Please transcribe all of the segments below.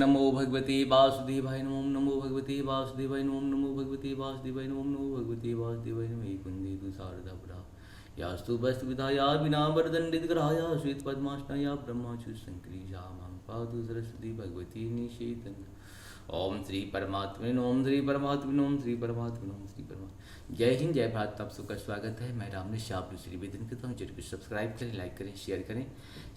नमो भगवते वासुदेवाय नमो नमो भगवते वासुदेवाय नमो नमो भगवते वासुदेवाय नमो नमो भगवते वासुदेवाय नमो कुंदे तु शारदा पुरा यास्तु वस्तु विधाया विना वरदंडित ग्रहाया श्वेत पद्मासनाया ब्रह्माचु शंकरी जामां पादु सरस्वती भगवती निषेतन। ओम श्री परमात्मे ओम श्री परमात्मे ओम श्री परमात्मे ओम श्री परमात्मा। जय हिंद जय भारत। आप सबका स्वागत है। मैं रामनिश आप श्री निवेदन करता हूँ जरूर सब्सक्राइब करें, लाइक करें, शेयर करें।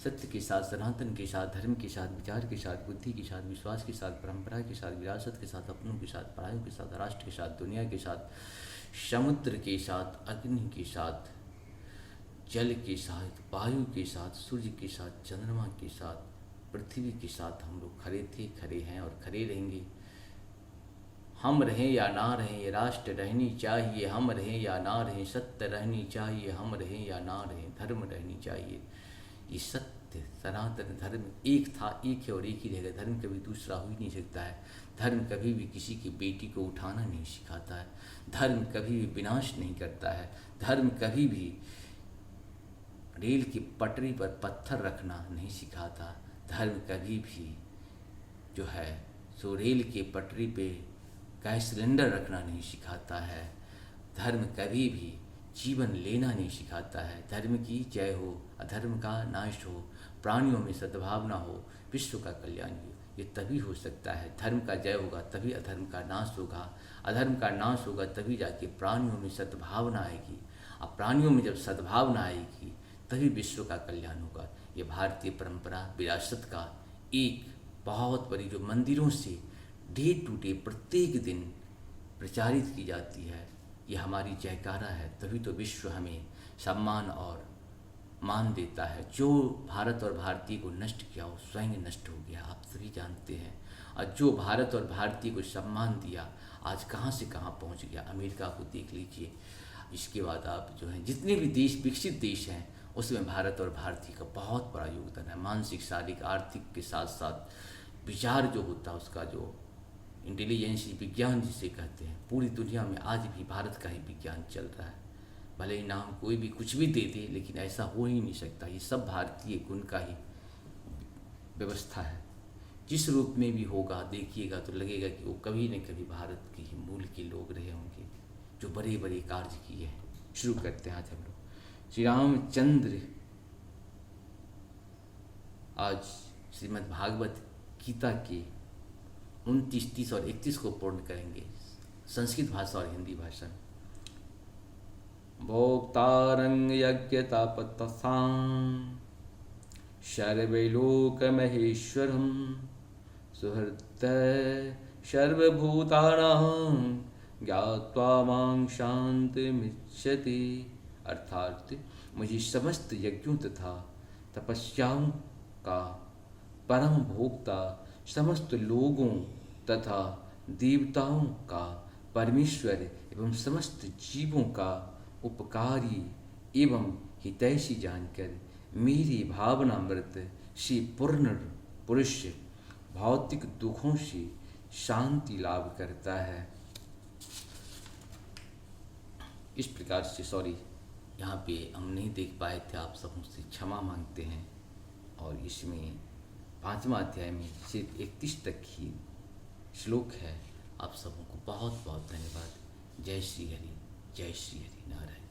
सत्य के साथ, सनातन के साथ, धर्म के साथ, विचार के साथ, बुद्धि के साथ, विश्वास के साथ, परंपरा के साथ, विरासत के साथ, अपनों के साथ, पढ़ाइयों के साथ, राष्ट्र के साथ, दुनिया के साथ, समुद्र के साथ, अग्नि के साथ, जल के साथ, वायु के साथ, सूर्य के साथ, चंद्रमा के साथ, पृथ्वी के साथ हम लोग खड़े थे, खड़े हैं और खड़े रहेंगे। हम रहें या ना रहें, ये राष्ट्र रहनी चाहिए। हम रहें या ना रहें, सत्य रहनी चाहिए। हम रहें या ना रहें, धर्म रहनी चाहिए। ये सत्य सनातन धर्म एक था, एक है और एक ही रहेगा। धर्म कभी दूसरा हो ही नहीं सकता है। धर्म कभी भी किसी की बेटी को उठाना नहीं सिखाता है। धर्म कभी भी विनाश नहीं करता है। धर्म कभी भी रेल की पटरी पर पत्थर रखना नहीं सिखाता। धर्म कभी भी जो है सो रेल के पटरी पे गैस सिलेंडर रखना नहीं सिखाता है। धर्म कभी भी जीवन लेना नहीं सिखाता है। धर्म की जय हो, अधर्म का नाश हो, प्राणियों में सद्भावना हो, विश्व का कल्याण हो। ये तभी हो सकता है। धर्म का जय होगा तभी अधर्म का नाश होगा। अधर्म का नाश होगा तभी जाके प्राणियों में सद्भावना आएगी। और प्राणियों में जब सद्भावना आएगी तभी विश्व का कल्याण होगा। ये भारतीय परंपरा विरासत का एक बहुत बड़ी जो मंदिरों से डे टू डे प्रत्येक दिन प्रचारित की जाती है, ये हमारी जयकारा है। तभी तो विश्व हमें सम्मान और मान देता है। जो भारत और भारतीय को नष्ट किया वो स्वयं नष्ट हो गया, आप सभी जानते हैं। और जो भारत और भारतीय को सम्मान दिया आज कहाँ से कहाँ पहुँच गया। अमेरिका को देख लीजिए। इसके बाद आप जो हैं जितने भी देश विकसित देश हैं उसमें भारत और भारतीय का बहुत बड़ा योगदान है। मानसिक, शारीरिक, आर्थिक के साथ साथ विचार जो होता है उसका जो इंटेलिजेंस, विज्ञान जिसे कहते हैं, पूरी दुनिया में आज भी भारत का ही विज्ञान चल रहा है। भले ही नाम कोई भी कुछ भी दे दे लेकिन ऐसा हो ही नहीं सकता। ये सब भारतीय गुण का ही व्यवस्था है। जिस रूप में भी होगा देखिएगा तो लगेगा कि वो कभी न कभी भारत के ही मूल के लोग रहे होंगे जो बड़े बड़े कार्य किए हैं। शुरू करते हैं आज हम लोग। श्री रामचंद्र आज श्रीमद् भागवत गीता के 29, 30 और 31 को पूर्ण करेंगे संस्कृत भाषा और हिंदी भाषा में। भोक्तारं यज्ञ तापतसां सर्वलोकमहेश्वरं सुहृदय सर्वभूतानां ज्ञात्वा मां शान्तिमिच्छति। अर्थात मुझे समस्त यज्ञों तथा तपस्याओं का परम भोक्ता, समस्त लोगों तथा देवताओं का परमेश्वर एवं समस्त जीवों का उपकारी एवं हितैषी जानकर मेरी भावनामृत से पूर्ण पुरुष भौतिक दुखों से शांति लाभ करता है। इस प्रकार से यहाँ पे हम नहीं देख पाए थे, आप सब मुझसे क्षमा मांगते हैं। और इसमें 5वां अध्याय में सिर्फ 31 तक ही श्लोक है। आप सबों को बहुत बहुत धन्यवाद। जय श्री हरि, जय श्री हरि नारायण।